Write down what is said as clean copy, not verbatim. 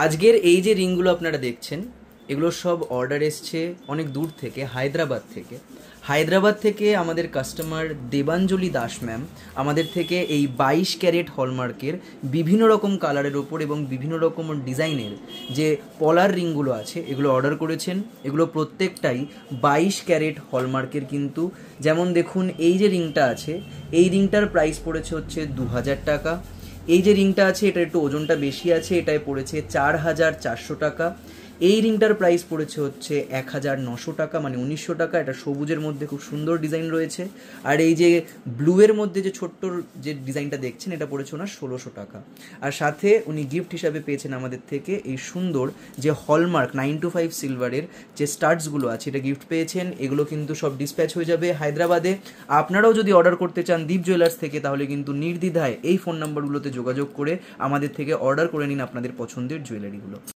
আজকের এই যে রিংগুলো আপনারা দেখছেন এগুলো সব অর্ডার এসছে অনেক দূর থেকে, হায়দ্রাবাদ থেকে আমাদের কাস্টমার দেবাঞ্জলি দাস ম্যাম আমাদের থেকে এই 22 ক্যারেট হলমার্কের বিভিন্ন রকম কালারের ওপর এবং বিভিন্ন রকম ডিজাইনের যে পলার রিংগুলো আছে এগুলো অর্ডার করেছেন। এগুলো প্রত্যেকটাই 22 ক্যারেট হলমার্কের, কিন্তু যেমন দেখুন এই যে রিংটা আছে এই রিংটার প্রাইস পড়েছে হচ্ছে 2000 টাকা। এই যে রিংটা আছে এটা একটু ওজনটা বেশি আছে, এটায় পড়েছে 4400 টাকা। এই রিংটার প্রাইস পড়েছে হচ্ছে 1900 টাকা, মানে 1900 টাকা। এটা সবুজের মধ্যে খুব সুন্দর ডিজাইন রয়েছে। আর এই যে ব্লুয়ের মধ্যে যে ছোট্ট যে ডিজাইনটা দেখছেন এটা পড়েছে ওনার 1600 টাকা। আর সাথে উনি গিফট হিসাবে পেয়েছেন আমাদের থেকে এই সুন্দর যে হলমার্ক 925 সিলভারের যে স্টাডসগুলো আছে এটা গিফট পেয়েছেন। এগুলো কিন্তু সব ডিসপ্যাচ হয়ে যাবে হায়দ্রাবাদে। আপনারাও যদি অর্ডার করতে চান দীপ জুয়েলার্স থেকে তাহলে কিন্তু নির্দ্বিধায় এই ফোন নাম্বারগুলোতে যোগাযোগ করে আমাদের থেকে অর্ডার করে নিন আপনাদের পছন্দের জুয়েলারিগুলো।